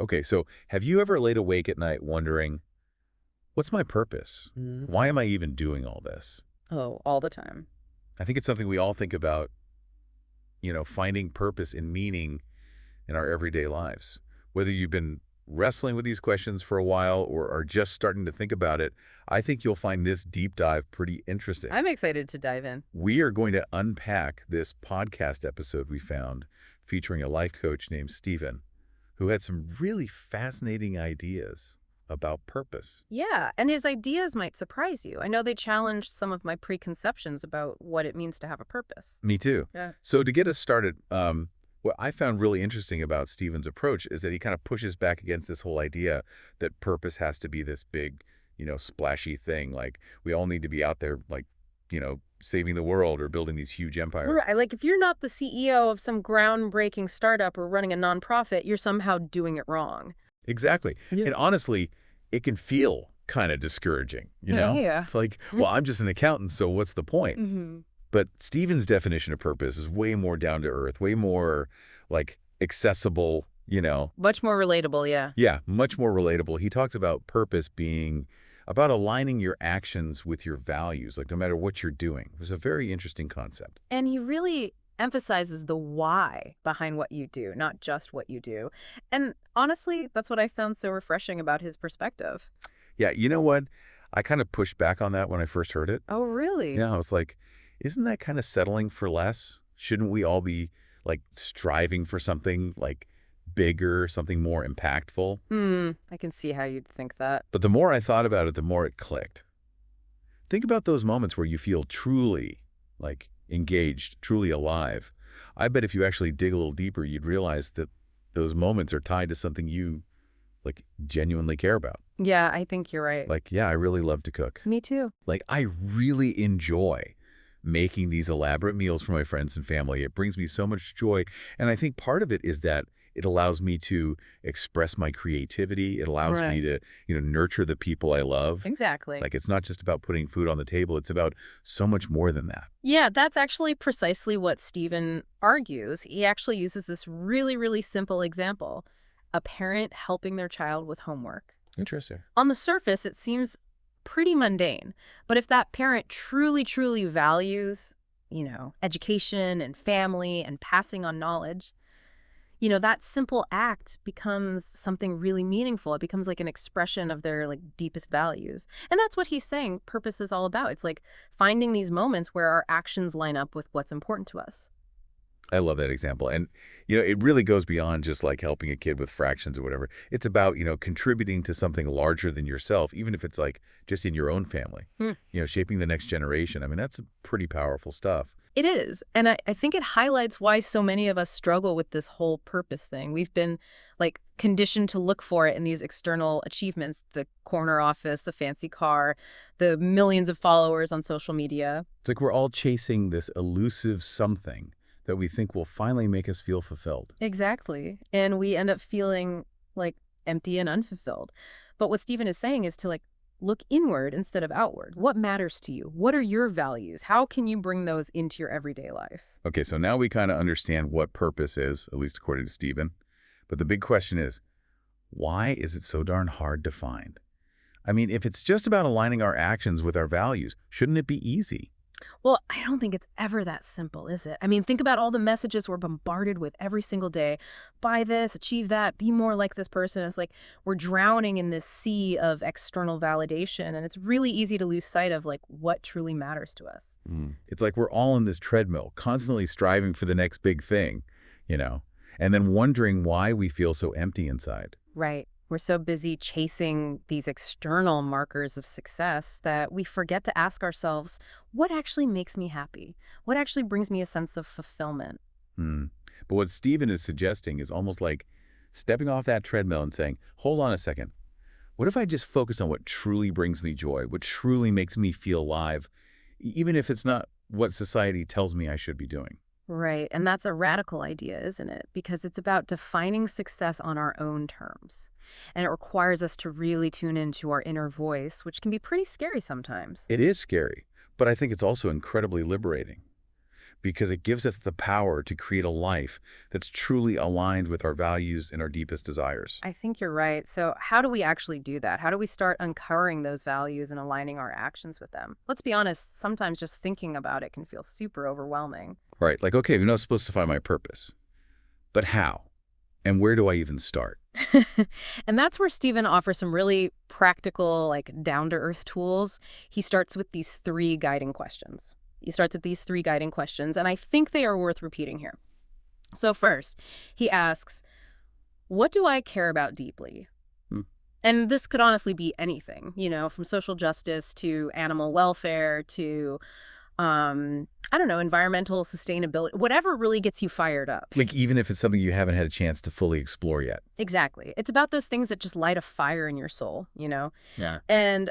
Okay, so have you ever laid awake at night wondering, what's my purpose? Why am I even doing all this? Oh, all the time. I think it's something we all think about, finding purpose and meaning in our everyday lives. Whether you've been wrestling with these questions for a while or are just starting to think about it, I think you'll find this deep dive pretty interesting. I'm excited to dive in. We are going to unpack this podcast episode we found featuring a life coach named Steven, who had some really fascinating ideas about purpose. Yeah, and his ideas might surprise you. I know they challenge some of my preconceptions about what it means to have a purpose. Me too. Yeah. So to get us started, what I found really interesting about Steven's approach is that he kind of pushes back against this whole idea that purpose has to be this big, splashy thing. Like we all need to be out there, like, saving the world or building these huge empires. Right, like if you're not the CEO of some groundbreaking startup or running a nonprofit, you're somehow doing it wrong. Exactly. Yeah. And honestly, it can feel kind of discouraging, you know? Yeah. It's like, well, I'm just an accountant, so what's the point? Mm-hmm. But Stephen's definition of purpose is way more down to earth, way more like accessible, Much more relatable, yeah. Yeah, much more relatable. He talks about purpose being about aligning your actions with your values, like no matter what you're doing. It was a very interesting concept. And he really emphasizes the why behind what you do, not just what you do. And honestly, that's what I found so refreshing about his perspective. Yeah, you know what? I kind of pushed back on that when I first heard it. Oh, really? Yeah, I was like, isn't that kind of settling for less? Shouldn't we all be like striving for something like bigger, something more impactful? I can see how you'd think that. But the more I thought about it, the more it clicked. Think about those moments where you feel truly like engaged, truly alive. I bet if you actually dig a little deeper, you'd realize that those moments are tied to something you like genuinely care about. Yeah, I think you're right. Like, yeah, I really love to cook. Me too. Like, I really enjoy making these elaborate meals for my friends and family. It brings me so much joy. And I think part of it is that it allows me to express my creativity. It allows me Right. to, nurture the people I love. Exactly. Like, it's not just about putting food on the table. It's about so much more than that. Yeah, that's actually precisely what Stephen argues. He actually uses this really, really simple example. A parent helping their child with homework. Interesting. On the surface, it seems pretty mundane. But if that parent truly, truly values, education and family and passing on knowledge, that simple act becomes something really meaningful. It becomes like an expression of their like deepest values. And that's what he's saying purpose is all about. It's like finding these moments where our actions line up with what's important to us. I love that example. And, it really goes beyond just like helping a kid with fractions or whatever. It's about, contributing to something larger than yourself, even if it's like just in your own family, Hmm. Shaping the next generation. I mean, that's pretty powerful stuff. It is. And I think it highlights why so many of us struggle with this whole purpose thing. We've been like conditioned to look for it in these external achievements, the corner office, the fancy car, the millions of followers on social media. It's like we're all chasing this elusive something that we think will finally make us feel fulfilled. Exactly. And we end up feeling like empty and unfulfilled. But what Stephen is saying is to like look inward instead of outward. What matters to you? What are your values? How can you bring those into your everyday life? Okay, so now we kind of understand what purpose is, at least according to Stephen. But the big question is, why is it so darn hard to find? I mean, if it's just about aligning our actions with our values, shouldn't it be easy? Well, I don't think it's ever that simple, is it? I mean, think about all the messages we're bombarded with every single day. Buy this, achieve that, be more like this person. It's like we're drowning in this sea of external validation, and it's really easy to lose sight of like what truly matters to us. It's like we're all in this treadmill, constantly striving for the next big thing, and then wondering why we feel so empty inside. Right. We're so busy chasing these external markers of success that we forget to ask ourselves, what actually makes me happy? What actually brings me a sense of fulfillment? Hmm. But what Stephen is suggesting is almost like stepping off that treadmill and saying, hold on a second. What if I just focus on what truly brings me joy, what truly makes me feel alive, even if it's not what society tells me I should be doing? Right. And that's a radical idea, isn't it? Because it's about defining success on our own terms. And it requires us to really tune into our inner voice, which can be pretty scary sometimes. It is scary, but I think it's also incredibly liberating. because it gives us the power to create a life that's truly aligned with our values and our deepest desires. I think you're right. So how do we actually do that? How do we start uncovering those values and aligning our actions with them? Let's be honest, sometimes just thinking about it can feel super overwhelming. Right, like, okay, we know I'm supposed to find my purpose, but how? And where do I even start? And that's where Stephen offers some really practical, like down-to-earth tools. He starts with these three guiding questions. And I think they are worth repeating here. So first, he asks, what do I care about deeply? Hmm. And this could honestly be anything, from social justice to animal welfare to, I don't know, environmental sustainability, whatever really gets you fired up. Like, even if it's something you haven't had a chance to fully explore yet. Exactly. It's about those things that just light a fire in your soul. Yeah. And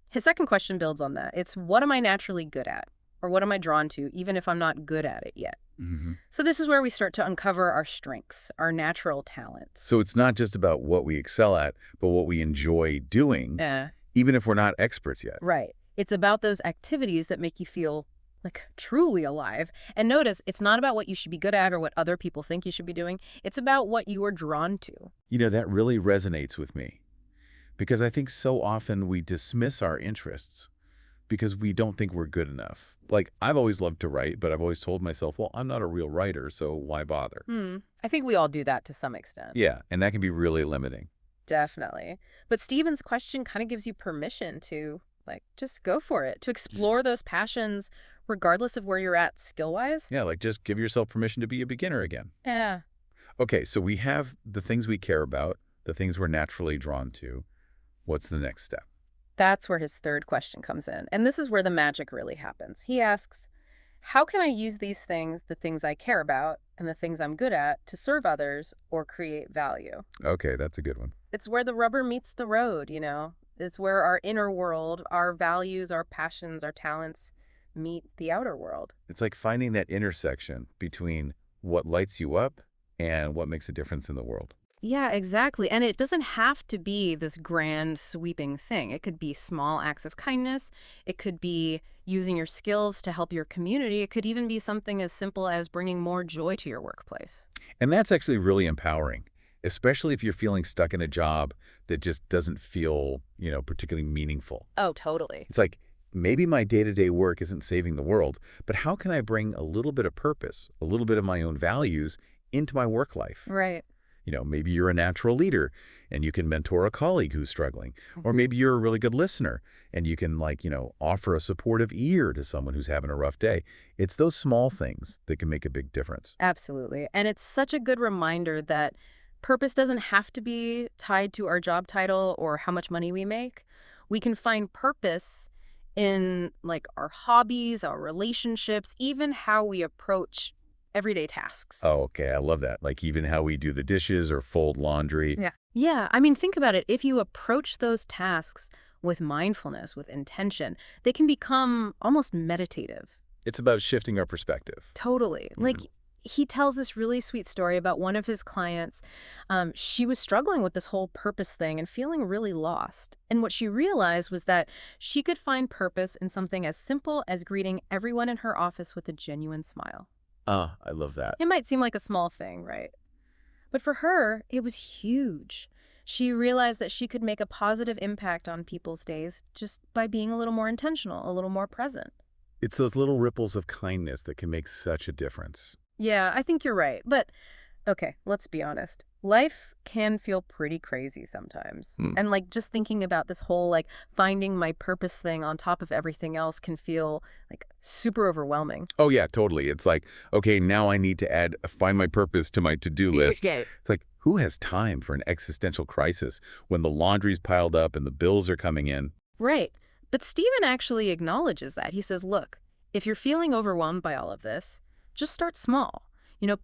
his second question builds on that. It's what am I naturally good at? Or what am I drawn to, even if I'm not good at it yet? Hmm. So this is where we start to uncover our strengths, our natural talents. So it's not just about what we excel at, but what we enjoy doing, Yeah, even if we're not experts yet. right. It's about those activities that make you feel like truly alive. And notice, it's not about what you should be good at or what other people think you should be doing. It's about what you are drawn to. That really resonates with me because I think so often we dismiss our interests because we don't think we're good enough. Like, I've always loved to write, but I've always told myself, well, I'm not a real writer, so why bother? I think we all do that to some extent. Yeah, and that can be really limiting. Definitely. But Stephen's question kind of gives you permission to, just go for it, to explore those passions regardless of where you're at skill-wise. Yeah, like just give yourself permission to be a beginner again. Yeah. Okay, so we have the things we care about, the things we're naturally drawn to. What's the next step? That's where his third question comes in. And this is where the magic really happens. He asks, how can I use these things, the things I care about, and the things I'm good at, to serve others or create value? Okay, that's a good one. It's where the rubber meets the road. It's where our inner world, our values, our passions, our talents meet the outer world. It's like finding that intersection between what lights you up and what makes a difference in the world. Yeah, exactly. And it doesn't have to be this grand, sweeping thing. It could be small acts of kindness. It could be using your skills to help your community. It could even be something as simple as bringing more joy to your workplace. And that's actually really empowering, especially if you're feeling stuck in a job that just doesn't feel, particularly meaningful. Oh, totally. It's like, maybe my day-to-day work isn't saving the world, but how can I bring a little bit of purpose, a little bit of my own values into my work life? Right. Maybe you're a natural leader and you can mentor a colleague who's struggling. Or maybe you're a really good listener and you can offer a supportive ear to someone who's having a rough day. It's those small things that can make a big difference. Absolutely. And it's such a good reminder that purpose doesn't have to be tied to our job title or how much money we make. We can find purpose in our hobbies, our relationships, even how we approach everyday tasks. Oh, okay. I love that. Like even how we do the dishes or fold laundry. Yeah. Yeah. I mean, think about it. If you approach those tasks with mindfulness, with intention, they can become almost meditative. It's about shifting our perspective. Totally. He tells this really sweet story about one of his clients. She was struggling with this whole purpose thing and feeling really lost. And what she realized was that she could find purpose in something as simple as greeting everyone in her office with a genuine smile. Ah, I love that. It might seem like a small thing, right? But for her, it was huge. She realized that she could make a positive impact on people's days just by being a little more intentional, a little more present. It's those little ripples of kindness that can make such a difference. Yeah, I think you're right. But okay, let's be honest. Life can feel pretty crazy sometimes. And just thinking about this whole finding my purpose thing on top of everything else can feel super overwhelming. Oh, yeah, totally. It's like, okay, now I need to add find my purpose to my to-do list. Yeah. It's like, who has time for an existential crisis when the laundry's piled up and the bills are coming in? Right. But Stephen actually acknowledges that. He says, look, if you're feeling overwhelmed by all of this, just start small.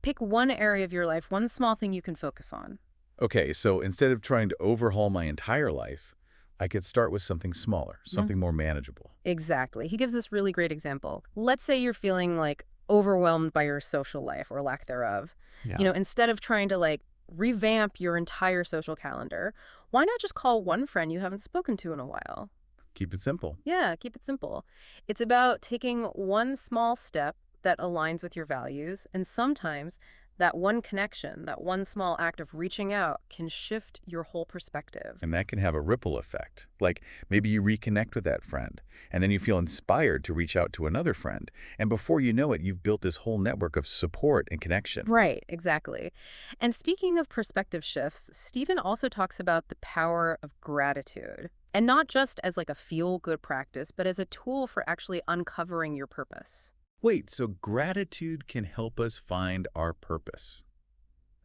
Pick one area of your life, one small thing you can focus on. Okay, so instead of trying to overhaul my entire life, I could start with something smaller, something more manageable. Exactly. He gives this really great example. Let's say you're feeling overwhelmed by your social life or lack thereof. Yeah. Instead of trying to revamp your entire social calendar, why not just call one friend you haven't spoken to in a while? Keep it simple. Yeah, keep it simple. It's about taking one small step that aligns with your values, and sometimes that one connection, that one small act of reaching out can shift your whole perspective. And that can have a ripple effect. Like maybe you reconnect with that friend, and then you feel inspired to reach out to another friend. And before you know it, you've built this whole network of support and connection. Right, exactly. And speaking of perspective shifts, Stephen also talks about the power of gratitude. And not just as like a feel-good practice, but as a tool for actually uncovering your purpose. Wait, so gratitude can help us find our purpose?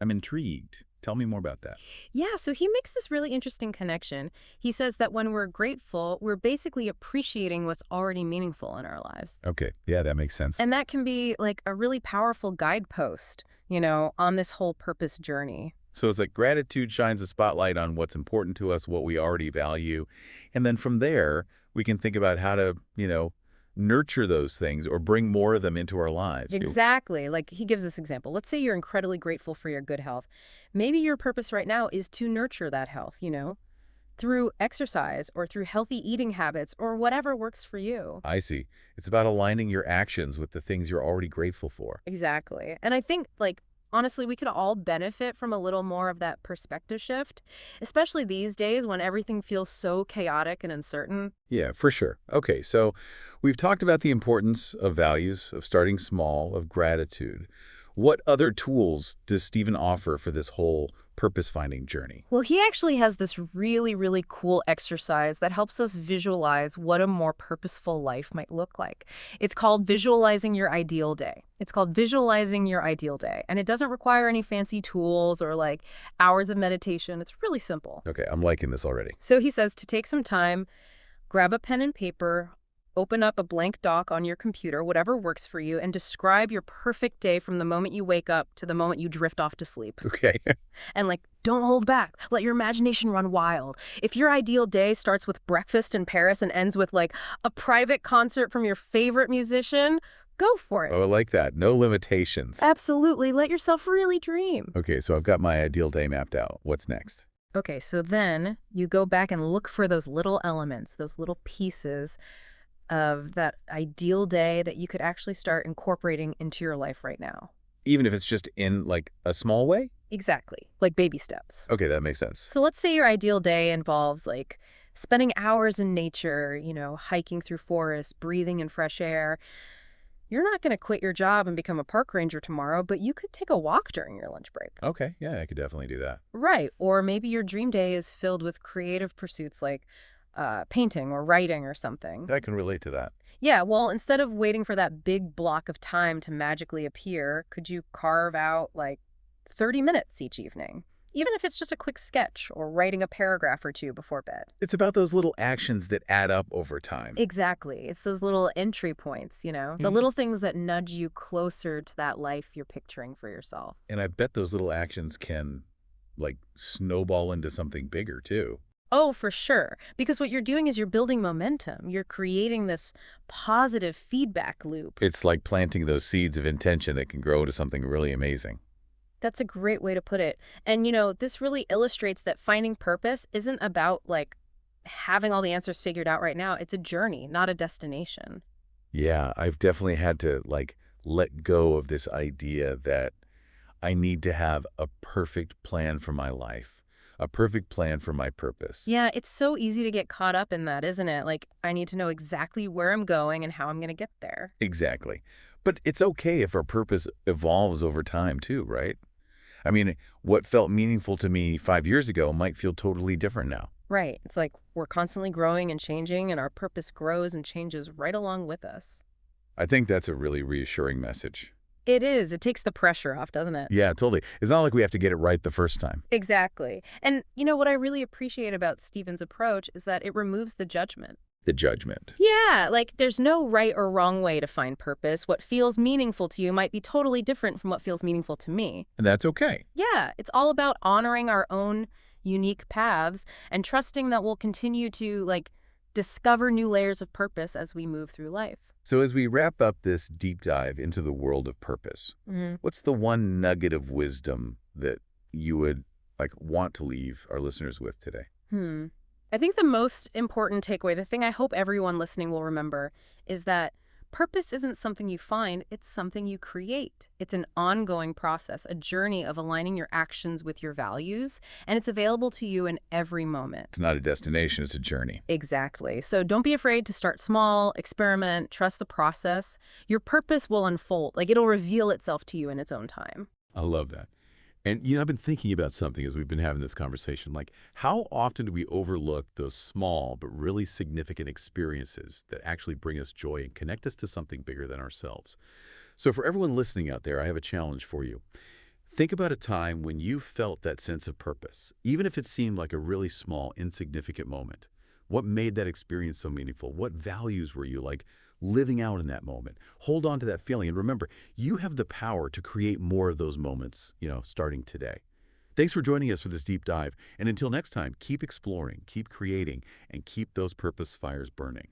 I'm intrigued. Tell me more about that. Yeah, so he makes this really interesting connection. He says that when we're grateful, we're basically appreciating what's already meaningful in our lives. Okay, yeah, that makes sense. And that can be like a really powerful guidepost, on this whole purpose journey. So it's like gratitude shines a spotlight on what's important to us, what we already value. And then from there, we can think about how to, nurture those things or bring more of them into our lives. Exactly. Like he gives this example. Let's say you're incredibly grateful for your good health. Maybe your purpose right now is to nurture that health, through exercise or through healthy eating habits or whatever works for you. I see. It's about aligning your actions with the things you're already grateful for. Exactly. And I think, honestly, we could all benefit from a little more of that perspective shift, especially these days when everything feels so chaotic and uncertain. Yeah, for sure. Okay, so we've talked about the importance of values, of starting small, of gratitude. What other tools does Stephen offer for this whole purpose-finding journey? Well, he actually has this really, really cool exercise that helps us visualize what a more purposeful life might look like. It's called Visualizing Your Ideal Day. It's called Visualizing Your Ideal Day. And it doesn't require any fancy tools or hours of meditation. It's really simple. Okay, I'm liking this already. So he says to take some time, grab a pen and paper, open up a blank doc on your computer, whatever works for you, and describe your perfect day from the moment you wake up to the moment you drift off to sleep. Okay. And don't hold back. Let your imagination run wild. If your ideal day starts with breakfast in Paris and ends with a private concert from your favorite musician, go for it. Oh, I like that. No limitations. Absolutely. Let yourself really dream. Okay, so I've got my ideal day mapped out. What's next? Okay, so then you go back and look for those little elements, those little pieces of that ideal day that you could actually start incorporating into your life right now. Even if it's just in a small way? Exactly. Like baby steps. Okay, that makes sense. So let's say your ideal day involves spending hours in nature, hiking through forests, breathing in fresh air. You're not going to quit your job and become a park ranger tomorrow, but you could take a walk during your lunch break. Okay, yeah, I could definitely do that. Right. Or maybe your dream day is filled with creative pursuits like painting or writing or something. I can relate to that. Yeah, well, instead of waiting for that big block of time to magically appear, could you carve out 30 minutes each evening? Even if it's just a quick sketch or writing a paragraph or two before bed. It's about those little actions that add up over time. Exactly. It's those little entry points, the little things that nudge you closer to that life you're picturing for yourself. And I bet those little actions can, snowball into something bigger, too. Oh, for sure. Because what you're doing is you're building momentum. You're creating this positive feedback loop. It's like planting those seeds of intention that can grow to something really amazing. That's a great way to put it. And, this really illustrates that finding purpose isn't about, having all the answers figured out right now. It's a journey, not a destination. Yeah, I've definitely had to, let go of this idea that I need to have a perfect plan for my life, a perfect plan for my purpose. Yeah, it's so easy to get caught up in that, isn't it? I need to know exactly where I'm going and how I'm going to get there. Exactly. But it's okay if our purpose evolves over time, too, right? I mean, what felt meaningful to me 5 years ago might feel totally different now. Right. It's we're constantly growing and changing, and our purpose grows and changes right along with us. I think that's a really reassuring message. It is. It takes the pressure off, doesn't it? Yeah, totally. It's not like we have to get it right the first time. Exactly. And what I really appreciate about Stephen's approach is that it removes the judgment. The judgment. Yeah, there's no right or wrong way to find purpose. What feels meaningful to you might be totally different from what feels meaningful to me. And that's okay. Yeah, it's all about honoring our own unique paths and trusting that we'll continue to, discover new layers of purpose as we move through life. So as we wrap up this deep dive into the world of purpose, what's the one nugget of wisdom that you would want to leave our listeners with today? I think the most important takeaway, the thing I hope everyone listening will remember, is that Purpose isn't something you find, it's something you create. It's an ongoing process, a journey of aligning your actions with your values, and it's available to you in every moment. It's not a destination, it's a journey. Exactly. So don't be afraid to start small, experiment, trust the process. Your purpose will unfold, like it'll reveal itself to you in its own time. I love that. And, I've been thinking about something as we've been having this conversation, like how often do we overlook those small but really significant experiences that actually bring us joy and connect us to something bigger than ourselves? So for everyone listening out there, I have a challenge for you. Think about a time when you felt that sense of purpose, even if it seemed like a really small, insignificant moment. What made that experience so meaningful? What values were you like living out in that moment? Hold on to that feeling. And remember, you have the power to create more of those moments, starting today. Thanks for joining us for this deep dive. And until next time, keep exploring, keep creating, and keep those purpose fires burning.